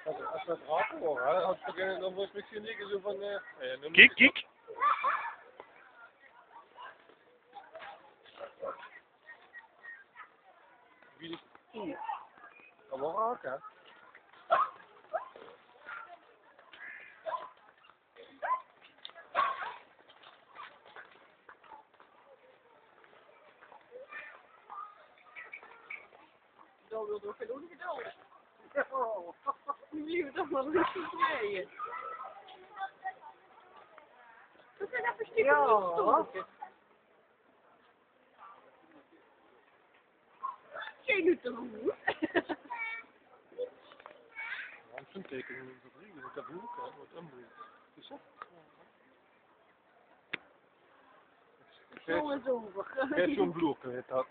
Als dat raak horen, dan was het misschien niet zo van... Kijk, kijk. Wie is... Dat wel raak, hè? Dan wil toch geen ongeduld. Nu blijven toch wel rustig rijden. Dat zijn even stiekem jij doet toch goed? Waarom zo'n tekening in het ringen? Dat boek, hè? Wat een is dat? Zo is over. Zo'n bloek, heet dat.